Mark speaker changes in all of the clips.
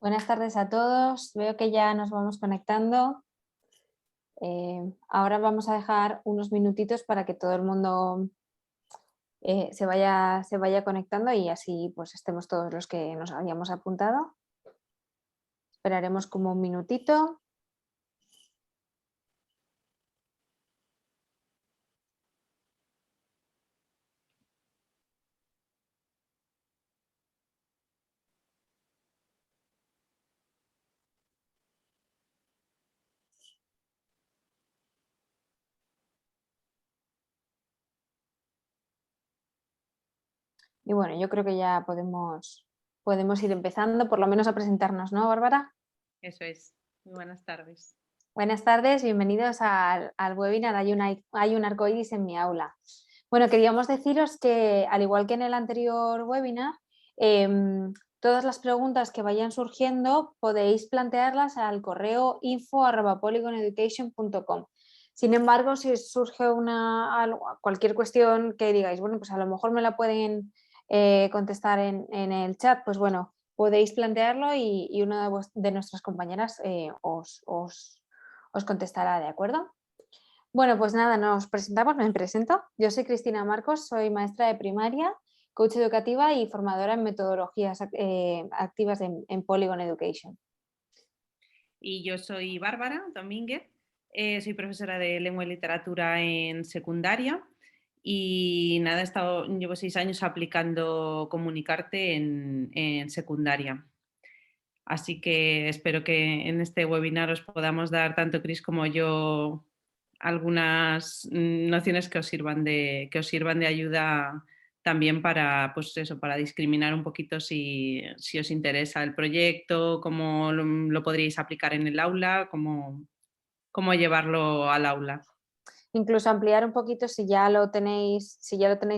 Speaker 1: Buenas tardes a todos. Veo que ya nos vamos conectando. Ahora vamos a dejar unos minutitos para que todo el mundo se vaya conectando y así pues estemos todos los que nos habíamos apuntado. Esperaremos como un minutito. Y bueno, yo creo que ya podemos ir empezando, por lo menos a presentarnos, ¿no, Bárbara?
Speaker 2: Eso es. Muy buenas tardes.
Speaker 1: Buenas tardes, bienvenidos al webinar Hay un arcoíris en mi aula. Bueno, queríamos deciros que, al igual que en el anterior webinar, todas las preguntas que vayan surgiendo podéis plantearlas al correo info@polygoneducation.com. Sin embargo, si os surge cualquier cuestión que digáis, bueno, pues a lo mejor me la pueden contestar en el chat, pues bueno, podéis plantearlo y una de nuestras compañeras os contestará, ¿de acuerdo? Bueno, pues nada, nos presentamos, me presento. Yo soy Cristina Marcos, soy maestra de primaria, coach educativa y formadora en metodologías activas en Polygon Education.
Speaker 2: Y yo soy Bárbara Domínguez, soy profesora de lengua y literatura en secundaria y nada, llevo 6 años aplicando Comunicarte en secundaria. Así que espero que en este webinar os podamos dar, tanto Cris como yo, algunas nociones que os sirvan de ayuda también para, pues eso, para discriminar un poquito si os interesa el proyecto, cómo lo podríais aplicar en el aula, cómo llevarlo al aula.
Speaker 1: Incluso ampliar un poquito, si ya lo tenéis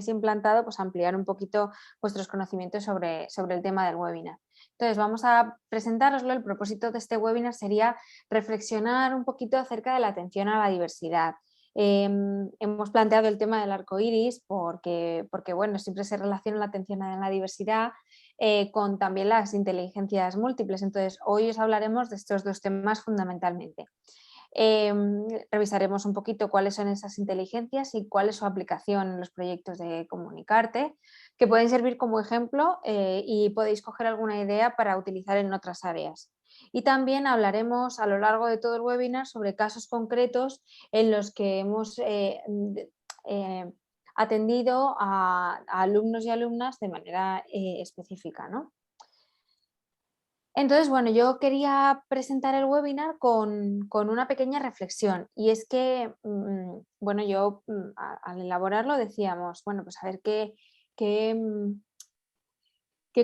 Speaker 1: implantado, pues ampliar un poquito vuestros conocimientos sobre el tema del webinar. Entonces, vamos a presentároslo. El propósito de este webinar sería reflexionar un poquito acerca de la atención a la diversidad. Hemos planteado el tema del arco iris porque bueno, siempre se relaciona la atención a la diversidad con también las inteligencias múltiples. Entonces, hoy os hablaremos de estos dos temas fundamentalmente. Revisaremos un poquito cuáles son esas inteligencias y cuál es su aplicación en los proyectos de Comunicarte, que pueden servir como ejemplo y podéis coger alguna idea para utilizar en otras áreas. Y también hablaremos a lo largo de todo el webinar sobre casos concretos en los que hemos atendido a alumnos y alumnas de manera específica, ¿no? Entonces, bueno, yo quería presentar el webinar con una pequeña reflexión y es que, bueno, yo al elaborarlo decíamos, bueno, pues a ver qué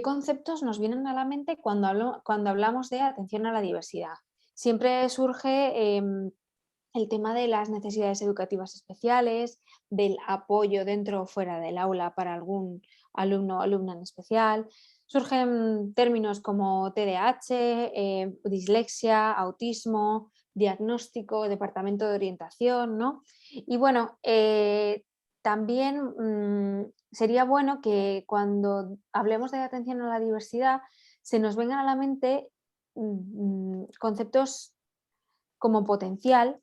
Speaker 1: conceptos nos vienen a la mente cuando hablamos de atención a la diversidad. Siempre surge el tema de las necesidades educativas especiales, del apoyo dentro o fuera del aula para algún alumno o alumna en especial. Surgen términos como TDAH, dislexia, autismo, diagnóstico, departamento de orientación, ¿no? Y bueno, también sería bueno que cuando hablemos de atención a la diversidad se nos vengan a la mente conceptos como potencial,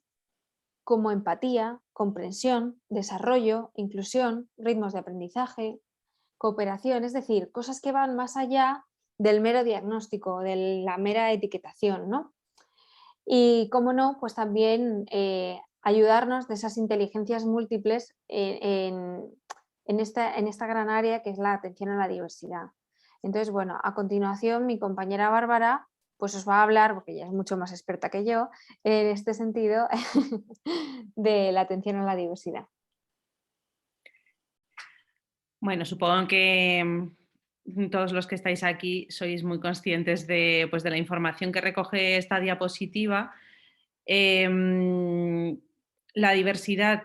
Speaker 1: como empatía, comprensión, desarrollo, inclusión, ritmos de aprendizaje, cooperación, es decir, cosas que van más allá del mero diagnóstico, de la mera etiquetación, ¿no? Y, cómo no, pues también ayudarnos de esas inteligencias múltiples en esta gran área que es la atención a la diversidad. Entonces, bueno, a continuación mi compañera Bárbara pues os va a hablar, porque ella es mucho más experta que yo, en este sentido, de la atención a la diversidad.
Speaker 2: Bueno, supongo que todos los que estáis aquí sois muy conscientes de, pues, de la información que recoge esta diapositiva. La diversidad,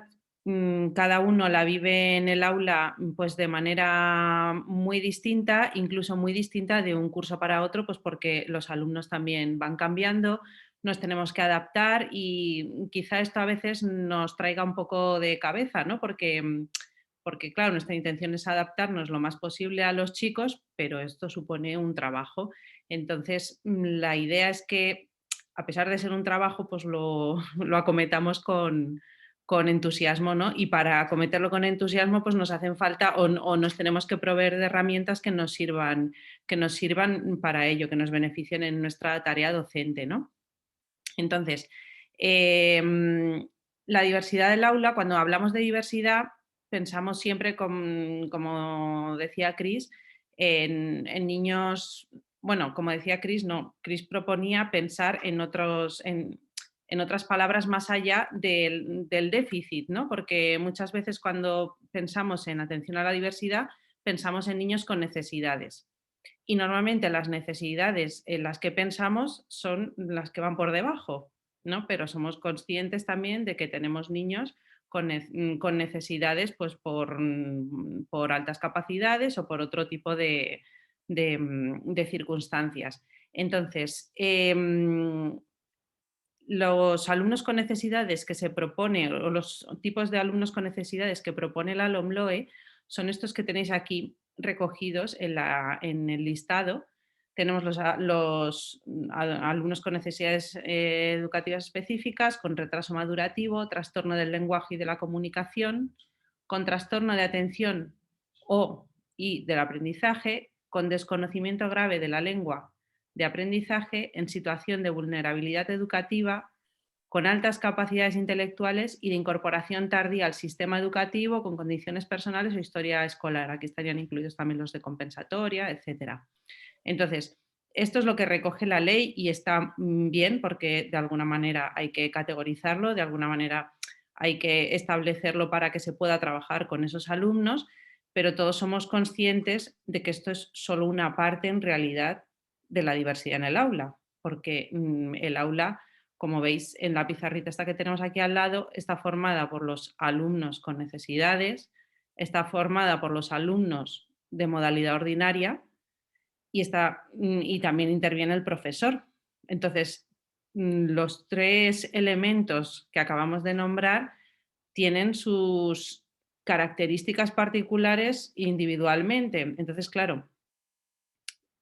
Speaker 2: cada uno la vive en el aula pues, de manera muy distinta, incluso muy distinta de un curso para otro, pues porque los alumnos también van cambiando, nos tenemos que adaptar y quizá esto a veces nos traiga un poco de cabeza, ¿no? Porque, claro, nuestra intención es adaptarnos lo más posible a los chicos, pero esto supone un trabajo Entonces, la idea es que, a pesar de ser un trabajo, pues lo acometamos con entusiasmo, ¿no? Y para acometerlo con entusiasmo, pues nos hacen falta o nos tenemos que proveer de herramientas que nos sirvan para ello, que nos beneficien en nuestra tarea docente, ¿no? Entonces, la diversidad del aula, cuando hablamos de diversidad, pensamos siempre, como decía Cris, en niños, bueno, como decía Cris, no, Cris proponía pensar en otras palabras más allá del déficit, ¿no? Porque muchas veces cuando pensamos en atención a la diversidad, pensamos en niños con necesidades. Y normalmente las necesidades en las que pensamos son las que van por debajo, ¿no? Pero somos conscientes también de que tenemos niños con necesidades pues por altas capacidades o por otro tipo de circunstancias. Entonces, los alumnos con necesidades que se propone o los tipos de alumnos con necesidades que propone la LOMLOE son estos que tenéis aquí recogidos en el listado. Tenemos los alumnos con necesidades educativas específicas, con retraso madurativo, trastorno del lenguaje y de la comunicación, con trastorno de atención y del aprendizaje, con desconocimiento grave de la lengua de aprendizaje, en situación de vulnerabilidad educativa, con altas capacidades intelectuales y de incorporación tardía al sistema educativo, con condiciones personales o historia escolar. Aquí estarían incluidos también los de compensatoria, etcétera. Entonces, esto es lo que recoge la ley y está bien porque de alguna manera hay que categorizarlo, de alguna manera hay que establecerlo para que se pueda trabajar con esos alumnos, pero todos somos conscientes de que esto es solo una parte en realidad de la diversidad en el aula, porque el aula, como veis en la pizarrita esta que tenemos aquí al lado, está formada por los alumnos con necesidades, está formada por los alumnos de modalidad ordinaria y también interviene el profesor. Entonces, los tres elementos que acabamos de nombrar tienen sus características particulares individualmente. Entonces, claro,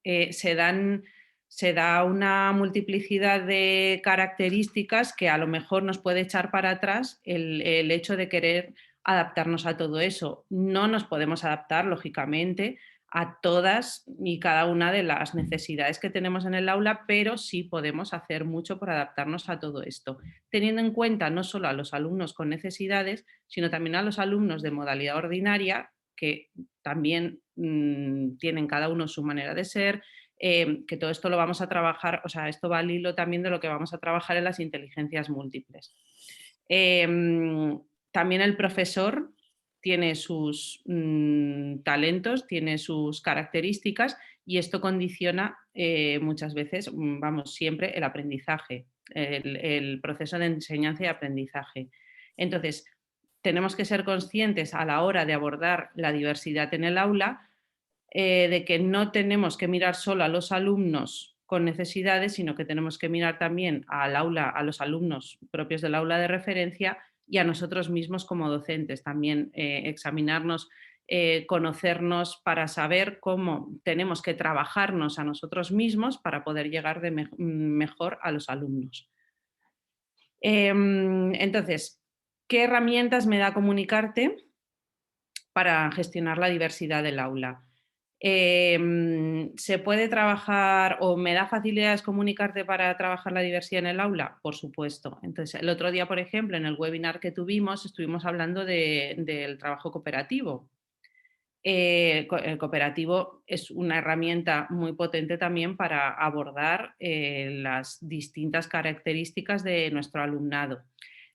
Speaker 2: se da una multiplicidad de características que a lo mejor nos puede echar para atrás el hecho de querer adaptarnos a todo eso. No nos podemos adaptar, lógicamente, a todas y cada una de las necesidades que tenemos en el aula, pero sí podemos hacer mucho por adaptarnos a todo esto, teniendo en cuenta no solo a los alumnos con necesidades, sino también a los alumnos de modalidad ordinaria, que también tienen cada uno su manera de ser, que todo esto lo vamos a trabajar, o sea, esto va al hilo también de lo que vamos a trabajar en las inteligencias múltiples. También el profesor tiene sus talentos, tiene sus características y esto condiciona muchas veces, vamos, siempre el aprendizaje, el proceso de enseñanza y aprendizaje. Entonces, tenemos que ser conscientes a la hora de abordar la diversidad en el aula, de que no tenemos que mirar solo a los alumnos con necesidades, sino que tenemos que mirar también al aula, a los alumnos propios del aula de referencia y a nosotros mismos como docentes, también examinarnos, conocernos para saber cómo tenemos que trabajarnos a nosotros mismos para poder llegar mejor a los alumnos. Entonces, ¿qué herramientas me da Comunicarte para gestionar la diversidad del aula? ¿Se puede trabajar o me da facilidades Comunicarte para trabajar la diversidad en el aula? Por supuesto. Entonces, el otro día, por ejemplo, en el webinar que tuvimos, estuvimos hablando del trabajo cooperativo. El cooperativo es una herramienta muy potente también para abordar las distintas características de nuestro alumnado.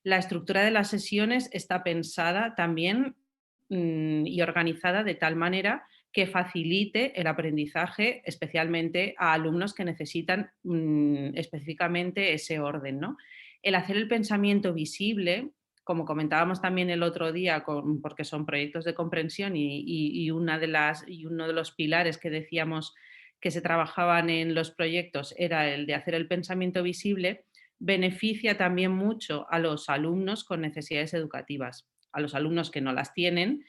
Speaker 2: La estructura de las sesiones está pensada también y organizada de tal manera que facilite el aprendizaje, especialmente a alumnos que necesitan específicamente ese orden, ¿no? El hacer el pensamiento visible, como comentábamos también el otro día, porque son proyectos de comprensión y uno de los pilares que decíamos que se trabajaban en los proyectos era el de hacer el pensamiento visible, beneficia también mucho a los alumnos con necesidades educativas. A los alumnos que no las tienen,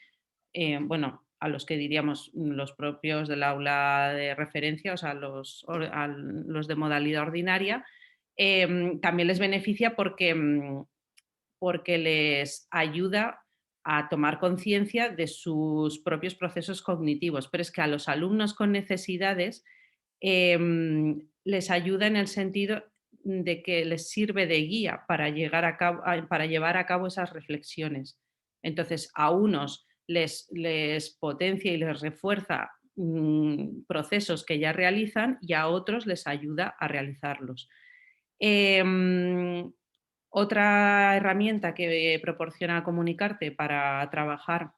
Speaker 2: bueno, a los que diríamos los propios del aula de referencia, o sea, a los de modalidad ordinaria, también les beneficia porque les ayuda a tomar conciencia de sus propios procesos cognitivos. Pero es que a los alumnos con necesidades les ayuda en el sentido de que les sirve de guía para, para llevar a cabo esas reflexiones. Entonces, a unos les potencia y les refuerza procesos que ya realizan y a otros les ayuda a realizarlos. Em, Otra herramienta que proporciona Comunicarte para trabajar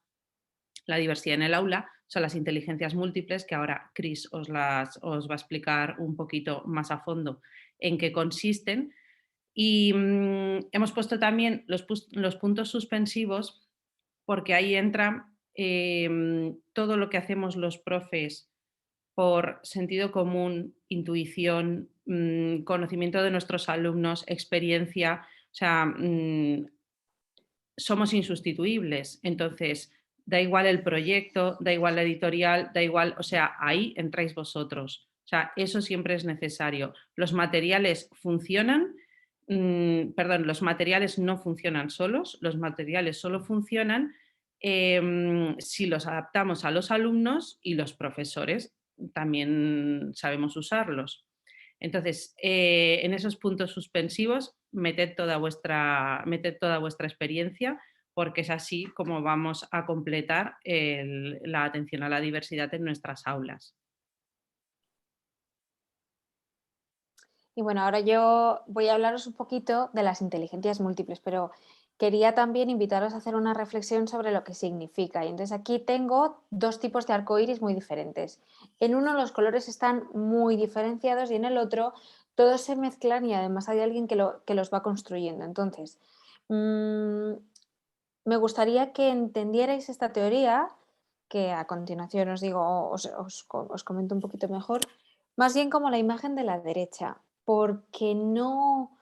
Speaker 2: la diversidad en el aula son las inteligencias múltiples, que ahora Chris os va a explicar un poquito más a fondo en qué consisten. Y hemos puesto también los puntos suspensivos porque ahí entra todo lo que hacemos los profes por sentido común, intuición, conocimiento de nuestros alumnos, experiencia. O sea, somos insustituibles. Entonces, da igual el proyecto, da igual la editorial, da igual, o sea, ahí entráis vosotros. O sea, eso siempre es necesario. Los materiales funcionan, perdón, los materiales no funcionan solos, los materiales solo funcionan si los adaptamos a los alumnos y los profesores también sabemos usarlos. Entonces, en esos puntos suspensivos, meted toda vuestra experiencia, porque es así como vamos a completar la atención a la diversidad en nuestras aulas.
Speaker 1: Y bueno, ahora yo voy a hablaros un poquito de las inteligencias múltiples, pero quería también invitaros a hacer una reflexión sobre lo que significa. Y entonces aquí tengo dos tipos de arcoíris muy diferentes. En uno los colores están muy diferenciados y en el otro todos se mezclan y además hay alguien que los va construyendo. Entonces, mm, me gustaría que entendierais esta teoría, que a continuación os digo, os comento un poquito mejor, más bien como la imagen de la derecha, porque no,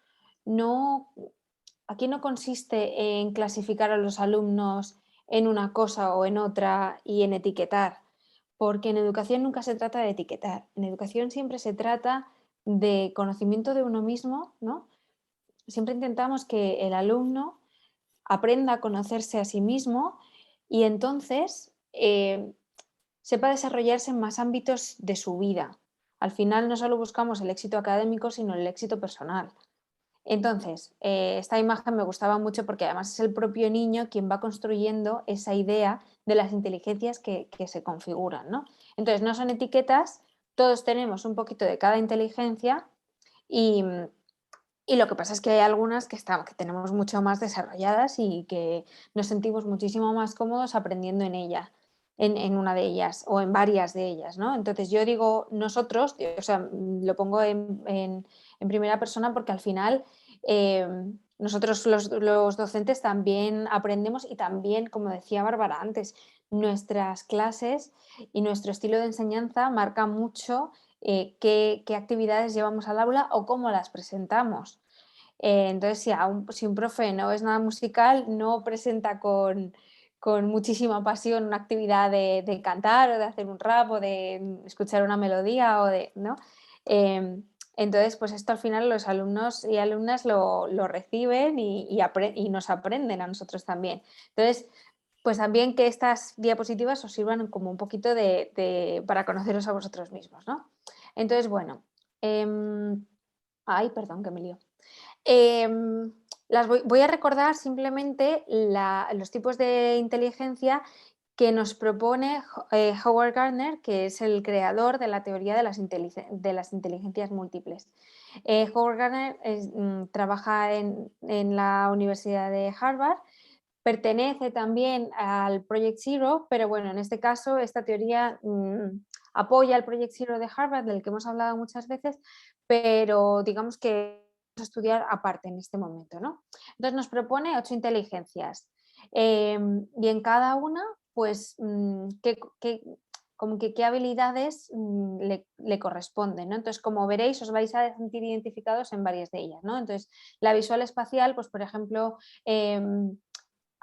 Speaker 1: aquí no consiste en clasificar a los alumnos en una cosa o en otra y en etiquetar, porque en educación nunca se trata de etiquetar, en educación siempre se trata de conocimiento de uno mismo, ¿no? Siempre intentamos que el alumno aprenda a conocerse a sí mismo y entonces sepa desarrollarse en más ámbitos de su vida. Al final no solo buscamos el éxito académico, sino el éxito personal. Entonces, esta imagen me gustaba mucho porque además es el propio niño quien va construyendo esa idea de las inteligencias que se configuran, ¿no? Entonces, no son etiquetas, todos tenemos un poquito de cada inteligencia y, y lo que pasa es que hay algunas que tenemos mucho más desarrolladas y que nos sentimos muchísimo más cómodos aprendiendo en ella, en una de ellas o en varias de ellas, ¿no? Entonces yo digo nosotros, o sea, lo pongo en primera persona porque al final eh, nosotros los docentes también aprendemos y también, como decía Bárbara antes, nuestras clases y nuestro estilo de enseñanza marca mucho qué actividades llevamos al aula o cómo las presentamos. Entonces, si un profe no es nada musical, no presenta con muchísima pasión una actividad de cantar o de hacer un rap o de escuchar una melodía o de, ¿no? Entonces, pues esto al final los alumnos y alumnas lo reciben y nos aprenden a nosotros también. Entonces, pues también que estas diapositivas os sirvan como un poquito para conoceros a vosotros mismos, ¿no? Entonces, bueno, ay, perdón, que me lío. Voy a recordar simplemente los tipos de inteligencia que nos propone Howard Gardner, que es el creador de la teoría de las inteligencias múltiples. Howard Gardner trabaja en la Universidad de Harvard, pertenece también al Project Zero, pero bueno, en este caso esta teoría apoya el Project Zero de Harvard, del que hemos hablado muchas veces, pero digamos que vamos a estudiar aparte en este momento, ¿no? Entonces nos propone 8 inteligencias y en cada una, pues, como que qué habilidades le corresponden, ¿no? Entonces, como veréis, os vais a sentir identificados en varias de ellas, ¿no? Entonces, la visual espacial, pues, por ejemplo,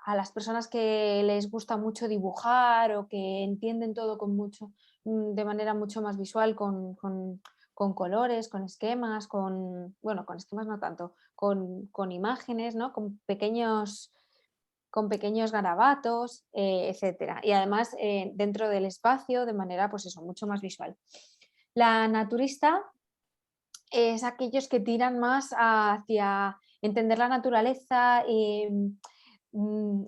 Speaker 1: a las personas que les gusta mucho dibujar o que entienden todo de manera mucho más visual, con colores, con esquemas, bueno, con esquemas no tanto, con imágenes, ¿no? Con pequeños garabatos, etcétera. Y además dentro del espacio de manera, pues eso, mucho más visual. La naturista es aquellos que tiran más hacia entender la naturaleza, mm,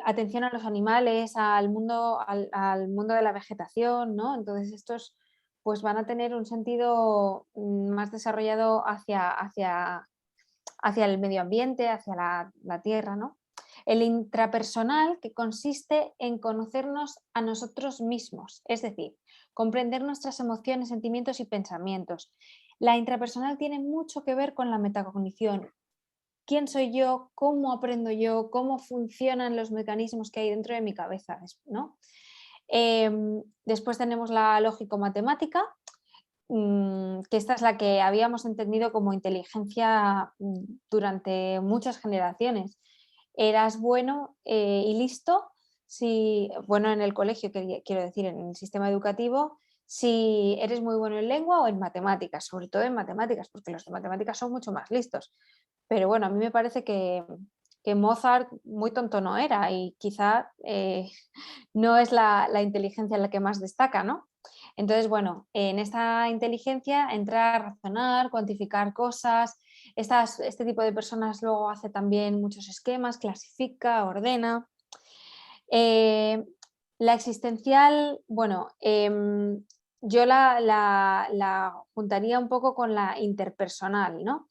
Speaker 1: atención a los animales, al mundo de la vegetación, ¿no? Entonces estos pues van a tener un sentido más desarrollado hacia el medio ambiente, hacia la tierra, ¿no? El intrapersonal, que consiste en conocernos a nosotros mismos, es decir, comprender nuestras emociones, sentimientos y pensamientos. La intrapersonal tiene mucho que ver con la metacognición. ¿Quién soy yo? ¿Cómo aprendo yo? ¿Cómo funcionan los mecanismos que hay dentro de mi cabeza? ¿No? Después tenemos la lógico-matemática, que esta es la que habíamos entendido como inteligencia durante muchas generaciones. Eras bueno y listo, bueno, en el colegio, quiero decir, en el sistema educativo, si eres muy bueno en lengua o en matemáticas, sobre todo en matemáticas, porque los de matemáticas son mucho más listos. Pero bueno, a mí me parece que Mozart muy tonto no era y quizá no es la inteligencia la que más destaca, ¿no? Entonces, bueno, en esta inteligencia entra a razonar, cuantificar cosas. Este tipo de personas luego hace también muchos esquemas, clasifica, ordena. La existencial, bueno, yo la juntaría un poco con la interpersonal, ¿no?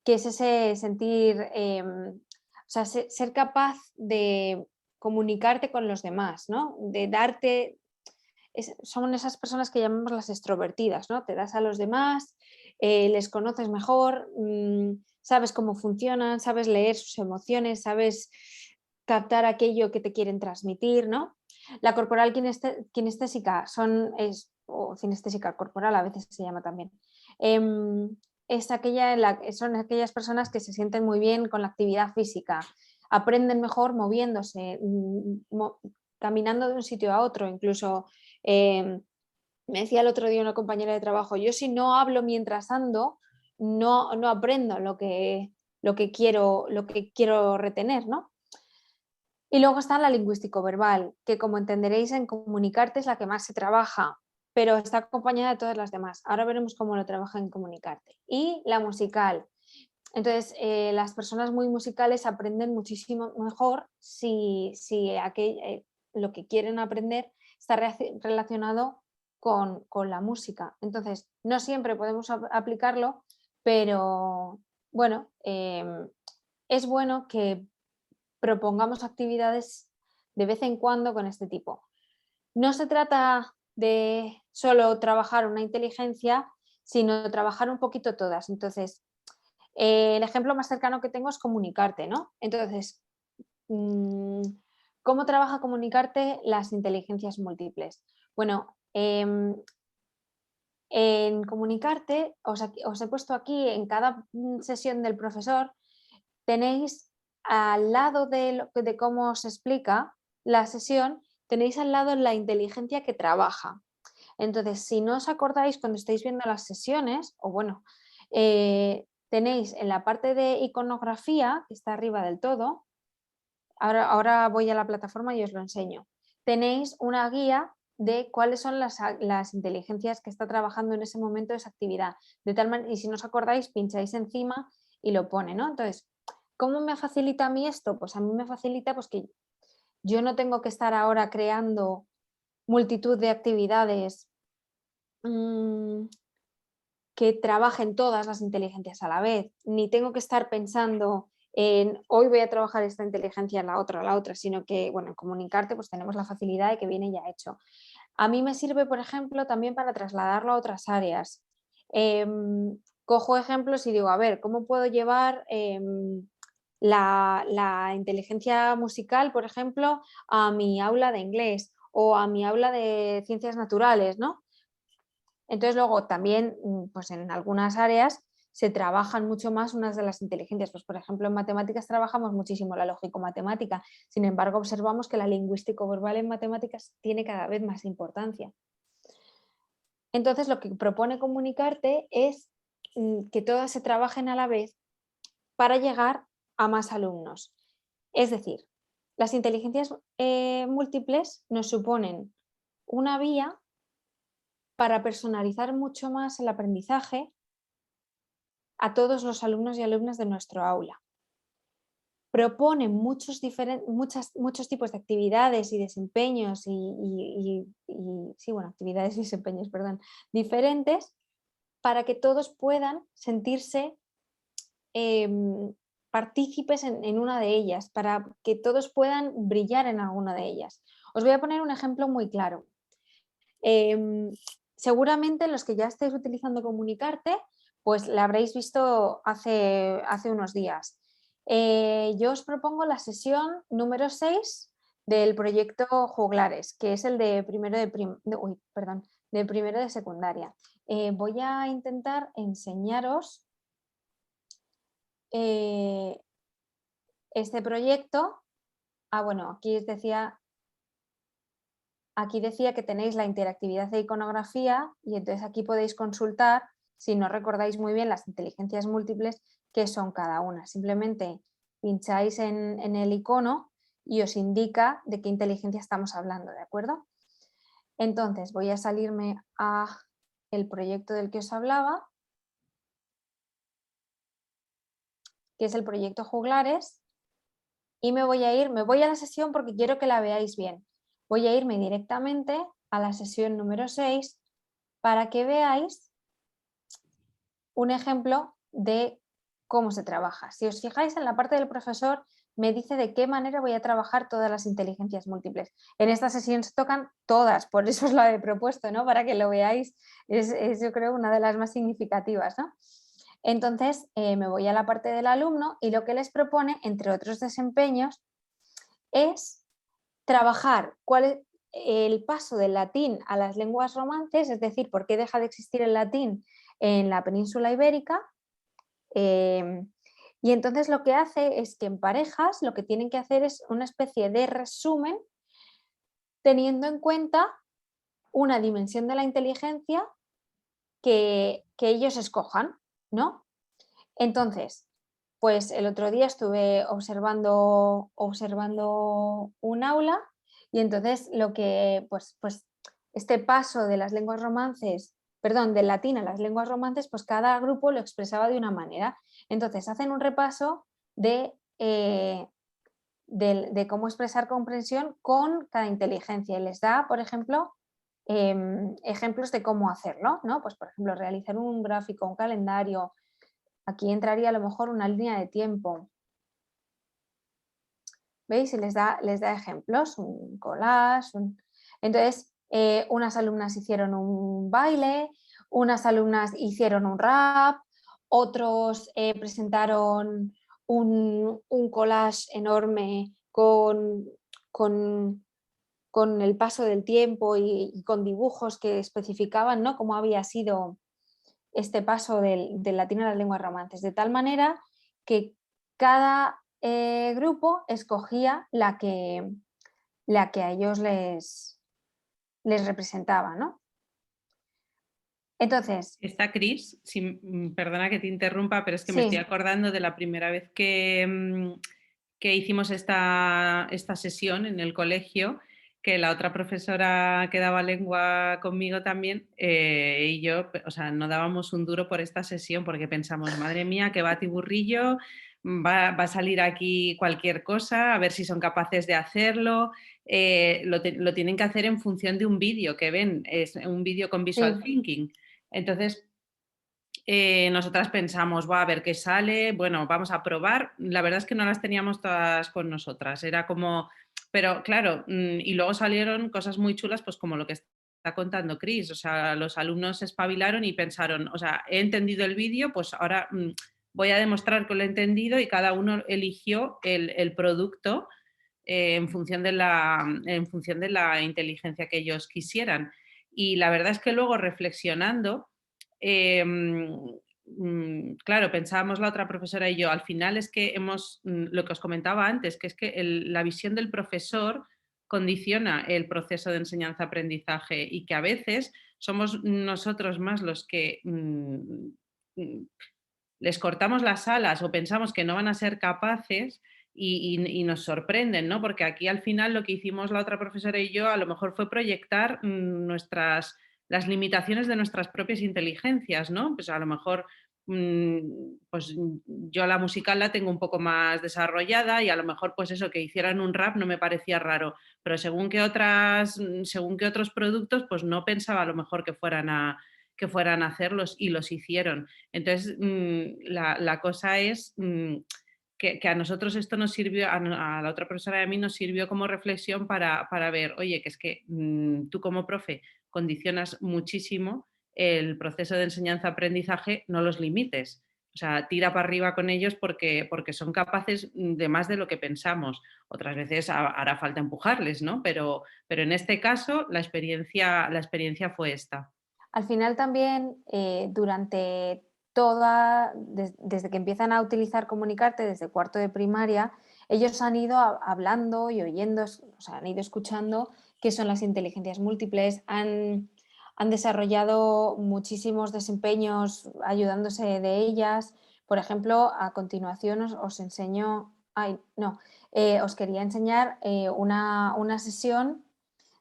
Speaker 1: Que es ese sentir, o sea, ser capaz de comunicarte con los demás, ¿no? De darte, son esas personas que llamamos las extrovertidas, ¿no? Te das a los demás, les conoces mejor, sabes cómo funcionan, sabes leer sus emociones, sabes captar aquello que te quieren transmitir, ¿no? La corporal kinestésica o cinestésica corporal a veces se llama también. Son aquellas personas que se sienten muy bien con la actividad física, aprenden mejor moviéndose, caminando de un sitio a otro, incluso me decía el otro día una compañera de trabajo, yo si no hablo mientras ando, no aprendo lo que quiero retener, ¿no? Y luego está la lingüístico-verbal, que como entenderéis en comunicarte es la que más se trabaja, pero está acompañada de todas las demás. Ahora veremos cómo lo trabaja en comunicarte. Y la musical. Entonces, las personas muy musicales aprenden muchísimo mejor si lo que quieren aprender está relacionado con la música. Entonces, no siempre podemos aplicarlo, pero bueno, es bueno que propongamos actividades de vez en cuando con este tipo. No se trata de solo trabajar una inteligencia, sino trabajar un poquito todas. Entonces, el ejemplo más cercano que tengo es comunicarte, ¿no? Entonces, ¿cómo trabaja comunicarte las inteligencias múltiples? Bueno, en comunicarte, os he puesto aquí en cada sesión del profesor, tenéis al lado de cómo se explica la sesión, tenéis al lado la inteligencia que trabaja. Entonces, si no os acordáis cuando estáis viendo las sesiones, o bueno, tenéis en la parte de iconografía, que está arriba del todo, ahora voy a la plataforma y os lo enseño, tenéis una guía de cuáles son las inteligencias que está trabajando en ese momento esa actividad. De tal manera, y si no os acordáis, pincháis encima y lo pone, ¿no? Entonces, ¿cómo me facilita a mí esto? Pues a mí me facilita pues, que yo no tengo que estar ahora creando multitud de actividades que trabajen todas las inteligencias a la vez, ni tengo que estar pensando en hoy voy a trabajar esta inteligencia, la otra, sino que, bueno, en comunicarte pues tenemos la facilidad de que viene ya hecho. A mí me sirve, por ejemplo, también para trasladarlo a otras áreas. Cojo ejemplos y digo, a ver, ¿cómo puedo llevar la inteligencia musical, por ejemplo, a mi aula de inglés o a mi aula de ciencias naturales, ¿no? Entonces luego también, pues en algunas áreas se trabajan mucho más unas de las inteligencias. Pues, por ejemplo, en matemáticas trabajamos muchísimo la lógico-matemática, sin embargo, observamos que la lingüístico-verbal en matemáticas tiene cada vez más importancia. Entonces, lo que propone comunicarte es que todas se trabajen a la vez para llegar a más alumnos. Es decir, las inteligencias múltiples nos suponen una vía para personalizar mucho más el aprendizaje a todos los alumnos y alumnas de nuestro aula. Proponen muchos tipos de actividades y desempeños sí, bueno, actividades y desempeños, perdón, diferentes para que todos puedan sentirse partícipes en una de ellas, para que todos puedan brillar en alguna de ellas. Os voy a poner un ejemplo muy claro. Seguramente los que ya estáis utilizando Comunicarte, pues la habréis visto hace unos días. Yo os propongo la sesión número 6 del proyecto Juglares, que es el de primero de primero de secundaria. Voy a intentar enseñaros este proyecto. Bueno, aquí decía que tenéis la interactividad de iconografía y entonces aquí podéis consultar, si no recordáis muy bien las inteligencias múltiples, qué son cada una. Simplemente pincháis en el icono y os indica de qué inteligencia estamos hablando, ¿de acuerdo? Entonces voy a salirme a el proyecto del que os hablaba, que es el proyecto Juglares, y me voy a la sesión porque quiero que la veáis bien. Voy a irme directamente a la sesión número 6 para que veáis un ejemplo de cómo se trabaja. Si os fijáis en la parte del profesor, me dice de qué manera voy a trabajar todas las inteligencias múltiples. En esta sesión se tocan todas, por eso os la he propuesto, ¿no? Para que lo veáis, es yo creo una de las más significativas, ¿no? Entonces me voy a la parte del alumno y lo que les propone, entre otros desempeños, es trabajar cuál es el paso del latín a las lenguas romances, es decir, por qué deja de existir el latín en la península ibérica. Y entonces lo que hace es que en parejas lo que tienen que hacer es una especie de resumen teniendo en cuenta una dimensión de la inteligencia que ellos escojan, ¿no? Entonces, pues el otro día estuve observando un aula y entonces lo que, pues este paso de las lenguas romances, perdón, del latín a las lenguas romances, pues cada grupo lo expresaba de una manera. Entonces hacen un repaso de cómo expresar comprensión con cada inteligencia y les da, por ejemplo, ejemplos de cómo hacerlo, ¿no? Pues por ejemplo, realizar un gráfico, un calendario. Aquí entraría a lo mejor una línea de tiempo. ¿Veis? Y les da ejemplos, un collage. Entonces, unas alumnas hicieron un baile, unas alumnas hicieron un rap, otros presentaron un collage enorme con el paso del tiempo y con dibujos que especificaban, ¿no?, cómo había sido este paso del latín a las lenguas romances, de tal manera que cada grupo escogía la que a ellos les representaba, ¿no? Entonces,
Speaker 2: Está Cris, perdona que te interrumpa, pero es que me estoy
Speaker 1: sí,
Speaker 2: acordando de la primera vez que hicimos esta sesión en el colegio, que la otra profesora que daba lengua conmigo también y yo, o sea, no dábamos un duro por esta sesión porque pensamos, madre mía, que batiburrillo, va a salir aquí cualquier cosa, a ver si son capaces de hacerlo. Lo tienen que hacer en función de un vídeo que ven, es un vídeo con visual
Speaker 1: sí,
Speaker 2: thinking. Entonces, nosotras pensamos, va a ver qué sale, bueno, vamos a probar. La verdad es que no las teníamos todas con nosotras, era como, pero claro, y luego salieron cosas muy chulas, pues como lo que está contando Cris, o sea, los alumnos se espabilaron y pensaron, o sea, he entendido el vídeo, pues ahora voy a demostrar que lo he entendido y cada uno eligió el producto en función de la inteligencia que ellos quisieran. Y la verdad es que luego reflexionando, claro, pensábamos la otra profesora y yo, al final es que lo que os comentaba antes, que es que la visión del profesor condiciona el proceso de enseñanza-aprendizaje y que a veces somos nosotros más los que mm, les cortamos las alas o pensamos que no van a ser capaces y nos sorprenden, ¿no? Porque aquí al final lo que hicimos la otra profesora y yo a lo mejor fue proyectar las limitaciones de nuestras propias inteligencias, ¿no? Pues a lo mejor pues yo la musical la tengo un poco más desarrollada y a lo mejor pues eso, que hicieran un rap no me parecía raro, pero según que otros productos pues no pensaba a lo mejor que fueran a hacerlos y los hicieron. Entonces, la cosa es que a nosotros esto nos sirvió, a la otra profesora y a mí nos sirvió como reflexión para ver, oye, que es que tú como profe condicionas muchísimo el proceso de enseñanza-aprendizaje, no los limites. O sea, tira para arriba con ellos porque son capaces de más de lo que pensamos. Otras veces hará falta empujarles, ¿no? Pero en este caso la experiencia fue esta.
Speaker 1: Al final también, durante desde que empiezan a utilizar Comunicarte, desde cuarto de primaria, ellos han ido hablando y oyendo, o sea, han ido escuchando qué son las inteligencias múltiples, han desarrollado muchísimos desempeños ayudándose de ellas. Por ejemplo, a continuación os enseño, ay, no, os quería enseñar una sesión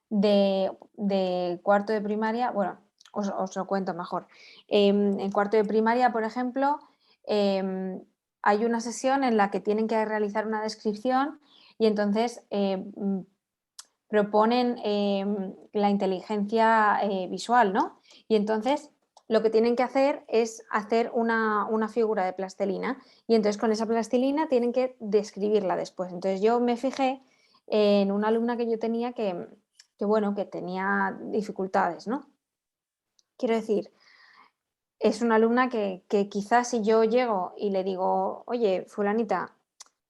Speaker 1: de cuarto de primaria, bueno, os lo cuento mejor. En cuarto de primaria, por ejemplo, hay una sesión en la que tienen que realizar una descripción y entonces proponen la inteligencia visual, ¿no? Y entonces lo que tienen que hacer es hacer una figura de plastilina y entonces con esa plastilina tienen que describirla después. Entonces yo me fijé en una alumna que yo tenía bueno, que tenía dificultades, ¿no? Quiero decir, es una alumna que quizás si yo llego y le digo, oye, fulanita,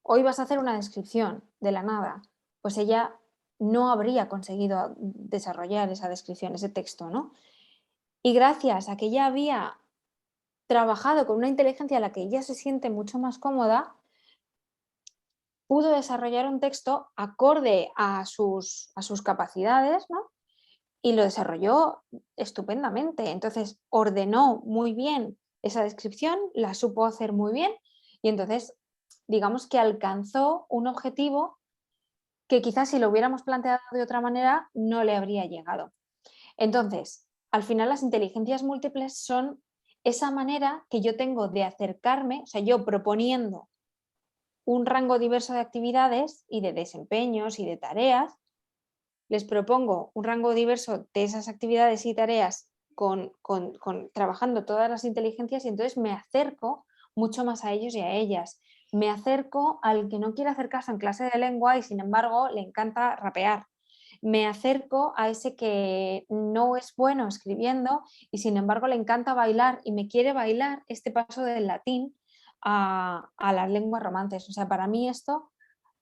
Speaker 1: hoy vas a hacer una descripción de la nada, pues ella no habría conseguido desarrollar esa descripción, ese texto, ¿no? Y gracias a que ella había trabajado con una inteligencia a la que ella se siente mucho más cómoda, pudo desarrollar un texto acorde a sus capacidades, ¿no? Y lo desarrolló estupendamente. Entonces ordenó muy bien esa descripción, la supo hacer muy bien y entonces digamos que alcanzó un objetivo que quizás si lo hubiéramos planteado de otra manera no le habría llegado. Entonces, al final las inteligencias múltiples son esa manera que yo tengo de acercarme, o sea, yo proponiendo un rango diverso de actividades y de desempeños y de tareas, les propongo un rango diverso de esas actividades y tareas trabajando todas las inteligencias y entonces me acerco mucho más a ellos y a ellas. Me acerco al que no quiere acercarse en clase de lengua y sin embargo le encanta rapear. Me acerco a ese que no es bueno escribiendo y sin embargo le encanta bailar y me quiere bailar este paso del latín a las lenguas romances. O sea, para mí esto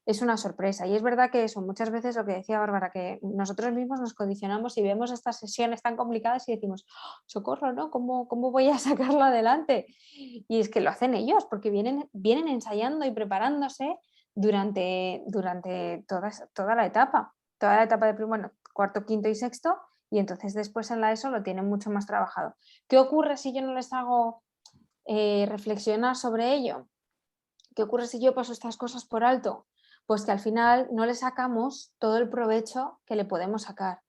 Speaker 1: es una sorpresa. Y es verdad que eso, muchas veces lo que decía Bárbara, que nosotros mismos nos condicionamos y vemos estas sesiones tan complicadas y decimos, "Oh, socorro, ¿no? ¿Cómo voy a sacarlo adelante?". Y es que lo hacen ellos, porque vienen ensayando y preparándose durante toda la etapa de bueno, cuarto, quinto y sexto, y entonces después en la ESO lo tienen mucho más trabajado. ¿Qué ocurre si yo no les hago reflexionar sobre ello? ¿Qué ocurre si yo paso estas cosas por alto? Pues que al final no le sacamos todo el provecho que le podemos sacar.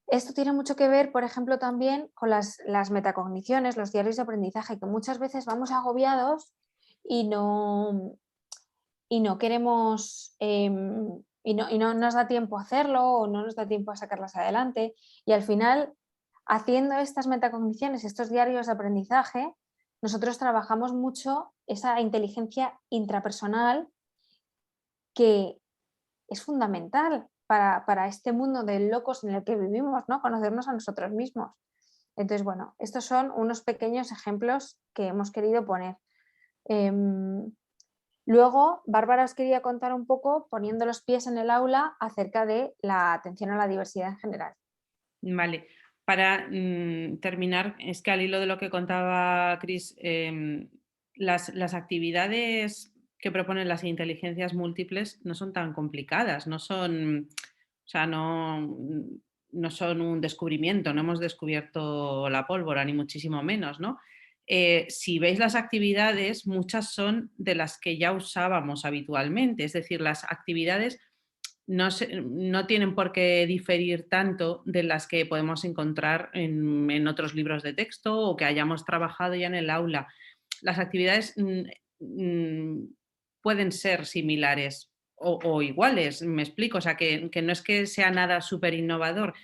Speaker 1: Esto tiene mucho que ver, por ejemplo, también con las metacogniciones, los diarios de aprendizaje, que muchas veces vamos agobiados y no queremos y no nos da tiempo a hacerlo o no nos da tiempo a sacarlas adelante. Y al final, haciendo estas metacogniciones, estos diarios de aprendizaje, nosotros trabajamos mucho esa inteligencia intrapersonal que es fundamental para este mundo de locos en el que vivimos, ¿no? Conocernos a nosotros mismos. Entonces, bueno, estos son unos pequeños ejemplos que hemos querido poner. Em, Luego, Bárbara os quería contar un poco, poniendo los pies en el aula, acerca de la atención a la diversidad en general.
Speaker 2: Vale. para terminar, es que al hilo de lo que contaba Chris, las actividades que proponen las inteligencias múltiples no son tan complicadas, no son, o sea, no son un descubrimiento, no hemos descubierto la pólvora, ni muchísimo menos, ¿no? Si veis las actividades, muchas son de las que ya usábamos habitualmente, es decir, las actividades no tienen por qué diferir tanto de las que podemos encontrar en otros libros de texto o que hayamos trabajado ya en el aula. Las actividades pueden ser similares o iguales, me explico, o sea, que no es que sea nada súper innovador.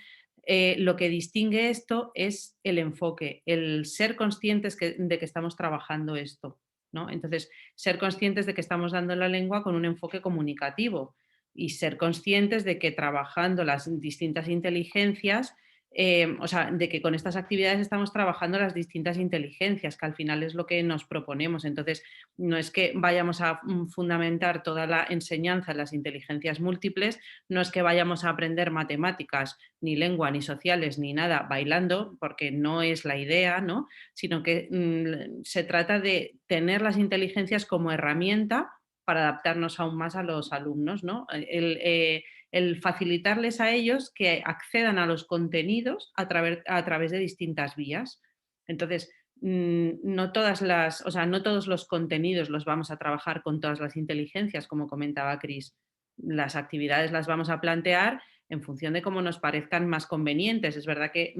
Speaker 2: Lo que distingue esto es el enfoque, el ser conscientes de que estamos trabajando esto, ¿no? Entonces, ser conscientes de que estamos dando la lengua con un enfoque comunicativo y ser conscientes de que trabajando las distintas inteligencias, o sea, de que con estas actividades estamos trabajando las distintas inteligencias, que al final es lo que nos proponemos. Entonces, no es que vayamos a fundamentar toda la enseñanza en las inteligencias múltiples, no es que vayamos a aprender matemáticas, ni lengua, ni sociales, ni nada bailando, porque no es la idea, ¿no? Sino que se trata de tener las inteligencias como herramienta para adaptarnos aún más a los alumnos, ¿no? El facilitarles a ellos que accedan a los contenidos a través de distintas vías. Entonces, no todas las, o sea, no todos los contenidos los vamos a trabajar con todas las inteligencias, como comentaba Chris. Las actividades las vamos a plantear en función de cómo nos parezcan más convenientes. Es verdad que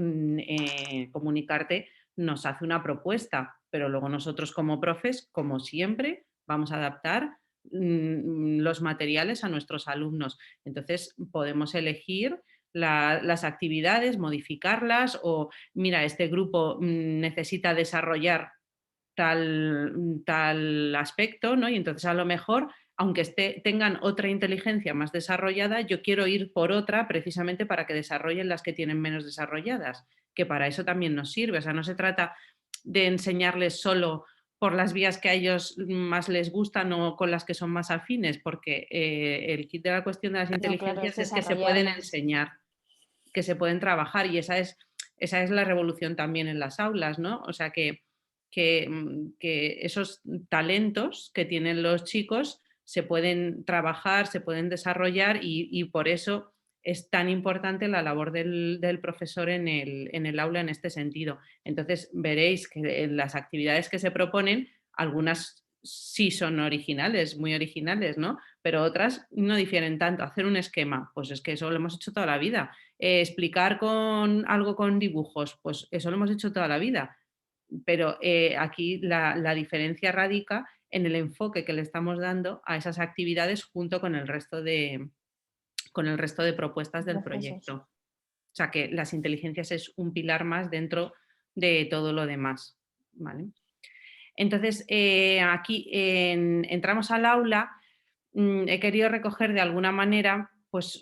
Speaker 2: comunicarte nos hace una propuesta, pero luego nosotros como profes, como siempre, vamos a adaptar los materiales a nuestros alumnos. Entonces, podemos elegir las actividades, modificarlas o, mira, este grupo necesita desarrollar tal aspecto, ¿no? Y entonces a lo mejor, aunque tengan otra inteligencia más desarrollada, yo quiero ir por otra precisamente para que desarrollen las que tienen menos desarrolladas, que para eso también nos sirve. O sea, no se trata de enseñarles solo por las vías que a ellos más les gustan o con las que son más afines, porque el kit de la cuestión de las
Speaker 1: No, claro, es
Speaker 2: inteligencias es que se pueden
Speaker 1: desarrollarlas.
Speaker 2: enseñar, que se pueden trabajar y esa es la revolución también en las aulas, ¿no? O sea, que esos talentos que tienen los chicos se pueden trabajar, se pueden desarrollar y por eso es tan importante la labor del profesor en el aula en este sentido. Entonces, veréis que en las actividades que se proponen, algunas sí son originales, muy originales, ¿no? Pero otras no difieren tanto. Hacer un esquema, pues es que eso lo hemos hecho toda la vida. Explicar algo con dibujos, pues eso lo hemos hecho toda la vida. Pero aquí la diferencia radica en el enfoque que le estamos dando a esas actividades junto con el resto de propuestas del
Speaker 1: Procesos.
Speaker 2: proyecto. O sea que las inteligencias es un pilar más dentro de todo lo demás. ¿Vale? Entonces, aquí entramos al aula. He querido recoger de alguna manera, pues,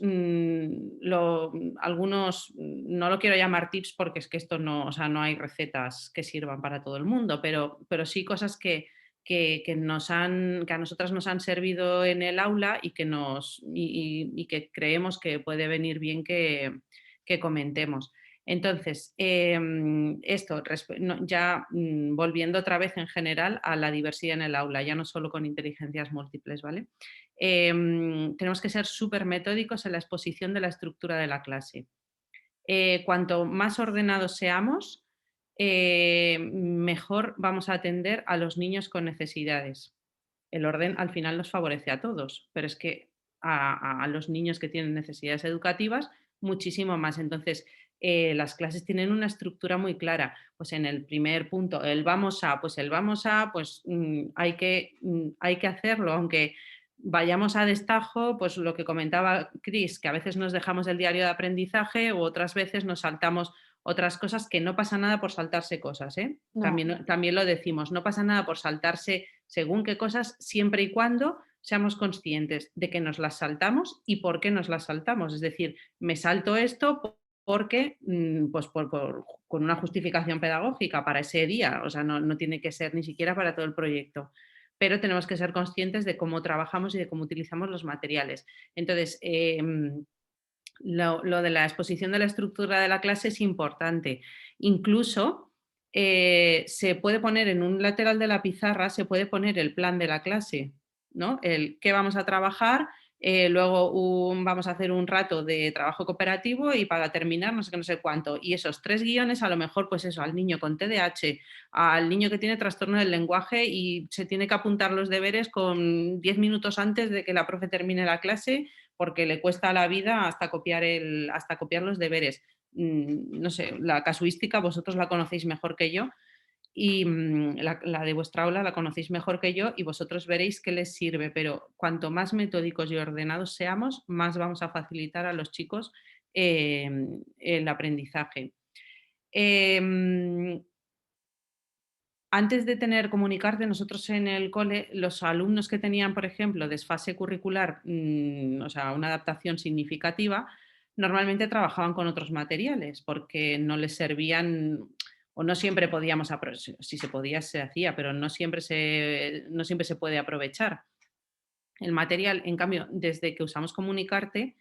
Speaker 2: algunos, no lo quiero llamar tips porque es que esto no, o sea, no hay recetas que sirvan para todo el mundo, pero sí cosas que a nosotras nos han servido en el aula y que creemos que puede venir bien que comentemos. Entonces, esto, ya volviendo otra vez en general a la diversidad en el aula, ya no solo con inteligencias múltiples, ¿vale? Tenemos que ser súper metódicos en la exposición de la estructura de la clase. Cuanto más ordenados seamos, mejor vamos a atender a los niños con necesidades. El orden al final nos favorece a todos, pero es que a los niños que tienen necesidades educativas, muchísimo más. Entonces, las clases tienen una estructura muy clara. Pues en el primer punto, pues hay que hacerlo, aunque vayamos a destajo, pues lo que comentaba Chris, que a veces nos dejamos el diario de aprendizaje o otras veces nos saltamos otras cosas, que no pasa nada por saltarse cosas, ¿eh?
Speaker 1: No,
Speaker 2: También lo decimos, no pasa nada por saltarse según qué cosas, siempre y cuando seamos conscientes de que nos las saltamos y por qué nos las saltamos. Es decir, me salto esto porque, pues con una justificación pedagógica para ese día, o sea, no tiene que ser ni siquiera para todo el proyecto, pero tenemos que ser conscientes de cómo trabajamos y de cómo utilizamos los materiales. Entonces, Lo de la exposición de la estructura de la clase es importante. Incluso se puede poner en un lateral de la pizarra, se puede poner el plan de la clase, ¿no? El qué vamos a trabajar, luego vamos a hacer un rato de trabajo cooperativo y para terminar no sé qué, no sé cuánto. Y esos 3 guiones, a lo mejor, pues eso, al niño con TDAH, al niño que tiene trastorno del lenguaje y se tiene que apuntar los deberes con 10 minutos antes de que la profe termine la clase porque le cuesta la vida hasta copiar los deberes. No sé, la casuística vosotros la conocéis mejor que yo y la de vuestra aula la conocéis mejor que yo y vosotros veréis qué les sirve, pero cuanto más metódicos y ordenados seamos, más vamos a facilitar a los chicos el aprendizaje. Em, Antes de tener comunicarte, nosotros en el cole, los alumnos que tenían, por ejemplo, desfase curricular, o sea, una adaptación significativa, normalmente trabajaban con otros materiales porque no les servían o no siempre podíamos, si se podía se hacía, pero no siempre se puede aprovechar. El material, en cambio, desde que usamos Comunicarte,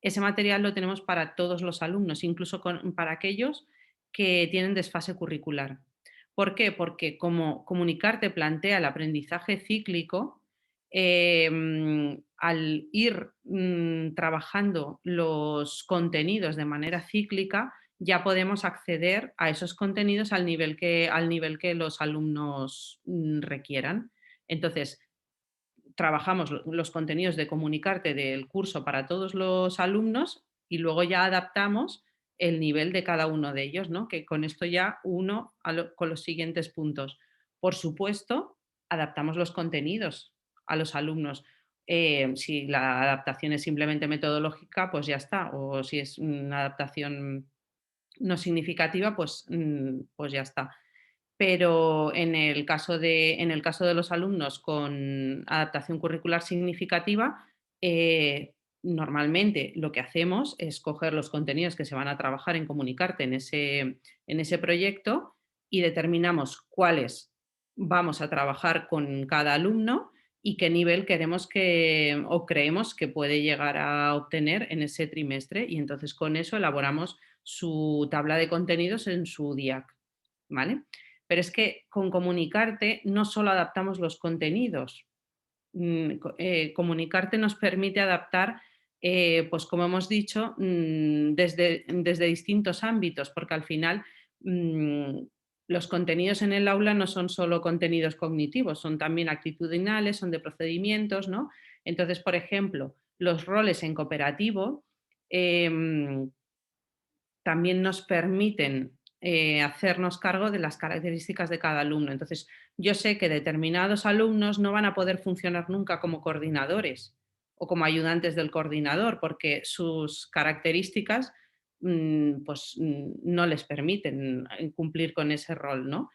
Speaker 2: ese material lo tenemos para todos los alumnos, incluso para aquellos que tienen desfase curricular. ¿Por qué? Porque como Comunicarte plantea el aprendizaje cíclico, al ir trabajando los contenidos de manera cíclica, ya podemos acceder a esos contenidos al nivel que los alumnos requieran. Entonces, trabajamos los contenidos de Comunicarte del curso para todos los alumnos y luego ya adaptamos el nivel de cada uno de ellos, ¿no? Que con esto ya con los siguientes puntos. Por supuesto, adaptamos los contenidos a los alumnos. Si la adaptación es simplemente metodológica, pues ya está. O si es una adaptación no significativa, pues ya está. Pero en el caso de los alumnos con adaptación curricular significativa, normalmente lo que hacemos es coger los contenidos que se van a trabajar en Comunicarte en ese proyecto y determinamos cuáles vamos a trabajar con cada alumno y qué nivel queremos o creemos que puede llegar a obtener en ese trimestre. Y entonces con eso elaboramos su tabla de contenidos en su DIAC. ¿Vale? Pero es que con Comunicarte no solo adaptamos los contenidos, Comunicarte nos permite adaptar, pues como hemos dicho, desde distintos ámbitos, porque al final los contenidos en el aula no son solo contenidos cognitivos, son también actitudinales, son de procedimientos, ¿no? Entonces, por ejemplo, los roles en cooperativo también nos permiten hacernos cargo de las características de cada alumno. Entonces, yo sé que determinados alumnos no van a poder funcionar nunca como coordinadores o como ayudantes del coordinador porque sus características no les permiten cumplir con ese rol, ¿no?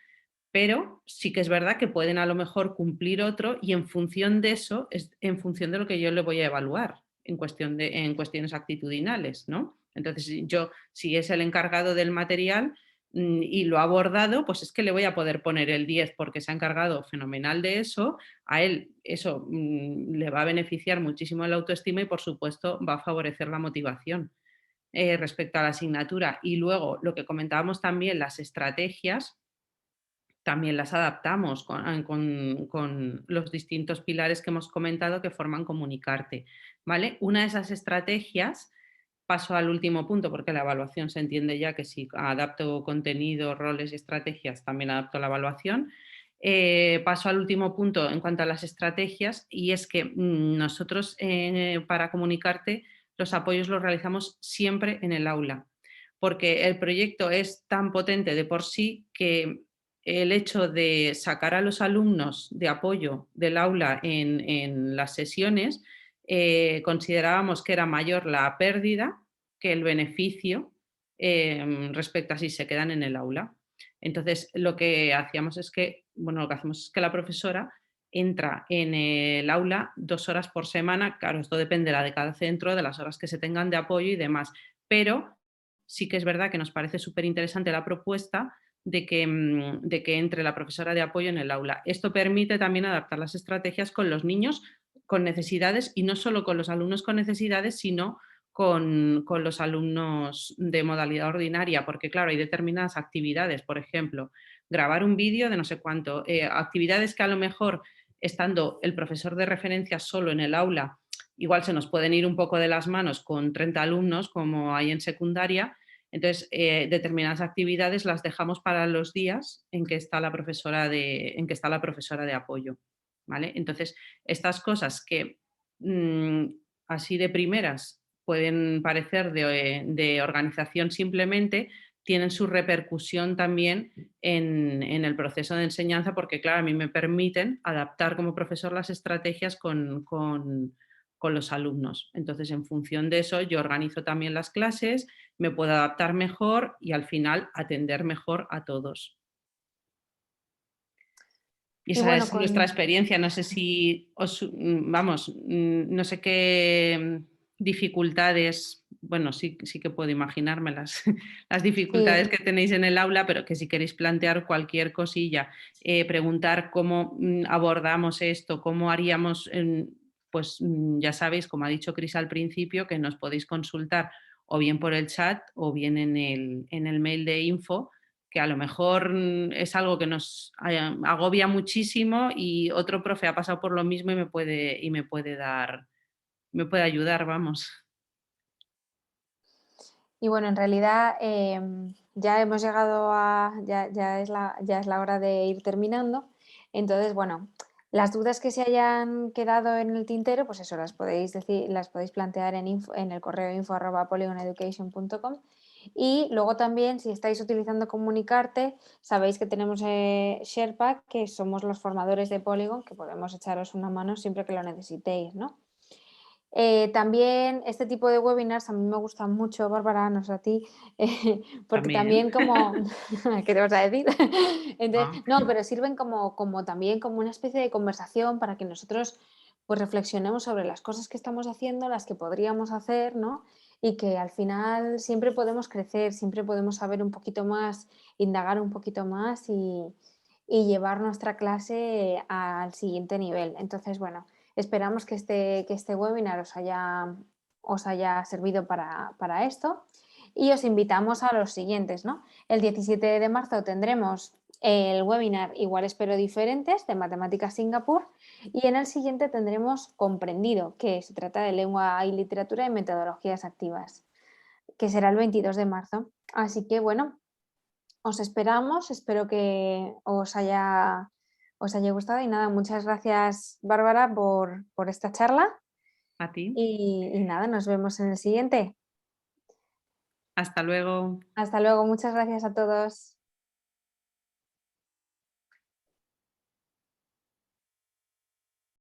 Speaker 2: Pero sí que es verdad que pueden a lo mejor cumplir otro y en función de eso, es en función de lo que yo le voy a evaluar en cuestiones actitudinales, ¿no? Entonces, si es el encargado del material y lo ha abordado, pues es que le voy a poder poner el 10 porque se ha encargado fenomenal de eso, a él eso le va a beneficiar muchísimo la autoestima y por supuesto va a favorecer la motivación respecto a la asignatura. Y luego, lo que comentábamos también, las estrategias, también las adaptamos con los distintos pilares que hemos comentado que forman Comunicarte, ¿vale? Una de esas estrategias, paso al último punto, porque la evaluación se entiende ya que si adapto contenido, roles y estrategias, también adapto la evaluación. Paso al último punto en cuanto a las estrategias y es que nosotros para Comunicarte los apoyos los realizamos siempre en el aula, porque el proyecto es tan potente de por sí que el hecho de sacar a los alumnos de apoyo del aula en las sesiones, considerábamos que era mayor la pérdida que el beneficio respecto a si se quedan en el aula. Entonces, lo que hacíamos es que, bueno, lo que hacemos es que la profesora entra en el aula 2 horas por semana, claro, esto dependerá de cada centro, de las horas que se tengan de apoyo y demás, pero sí que es verdad que nos parece súper interesante la propuesta de que entre la profesora de apoyo en el aula. Esto permite también adaptar las estrategias con los niños con necesidades y no solo con los alumnos con necesidades, sino con los alumnos de modalidad ordinaria, porque claro, hay determinadas actividades, por ejemplo, grabar un vídeo de no sé cuánto, actividades que a lo mejor estando el profesor de referencia solo en el aula, igual se nos pueden ir un poco de las manos con 30 alumnos, como hay en secundaria. Entonces, determinadas actividades las dejamos para los días en que está la profesora de apoyo, ¿vale? Entonces, estas cosas que así de primeras pueden parecer de organización simplemente, tienen su repercusión también en el proceso de enseñanza, porque claro, a mí me permiten adaptar como profesor las estrategias con los alumnos. Entonces, en función de eso, yo organizo también las clases, me puedo adaptar mejor y al final atender mejor a todos. Y
Speaker 1: Y
Speaker 2: esa
Speaker 1: bueno,
Speaker 2: es nuestra experiencia. No sé si vamos, no sé qué dificultades, bueno, sí que puedo imaginarme las dificultades
Speaker 1: sí,
Speaker 2: que tenéis en el aula, pero que si queréis plantear cualquier cosilla, preguntar cómo abordamos esto, cómo haríamos, pues ya sabéis, como ha dicho Cris al principio, que nos podéis consultar o bien por el chat o bien en el mail de info, que a lo mejor es algo que nos agobia muchísimo y otro profe ha pasado por lo mismo y me puede ayudar, vamos.
Speaker 1: y bueno, en realidad ya hemos llegado a, ya es la hora de ir terminando. Entonces, bueno, las dudas que se hayan quedado en el tintero, pues eso, las podéis decir, las podéis plantear en el correo info@polygoneducation.com. Y luego también, si estáis utilizando Comunicarte, sabéis que tenemos Sherpa, que somos los formadores de Polygon, que podemos echaros una mano siempre que lo necesitéis, ¿no? También este tipo de webinars a mí me gustan mucho, Bárbara, no sé a ti, porque
Speaker 2: También.
Speaker 1: también como, ¿qué te vas a decir? Entonces,
Speaker 2: Ah,
Speaker 1: no, pero sirven como también como una especie de conversación para que nosotros pues reflexionemos sobre las cosas que estamos haciendo, las que podríamos hacer, ¿no? Y que al final siempre podemos crecer, siempre podemos saber un poquito más, indagar un poquito más y llevar nuestra clase al siguiente nivel. Entonces, bueno, esperamos que este webinar os haya servido para esto y os invitamos a los siguientes, ¿no? El 17 de marzo tendremos el webinar Iguales pero diferentes de Matemáticas Singapur y en el siguiente tendremos Comprendido, que se trata de lengua y literatura y metodologías activas, que será el 22 de marzo. Así que bueno, os esperamos, espero que os haya gustado y nada, muchas gracias Bárbara por esta charla
Speaker 2: a ti.
Speaker 1: y nada, nos vemos en el siguiente.
Speaker 2: Hasta luego.
Speaker 1: Hasta luego, muchas gracias a todos.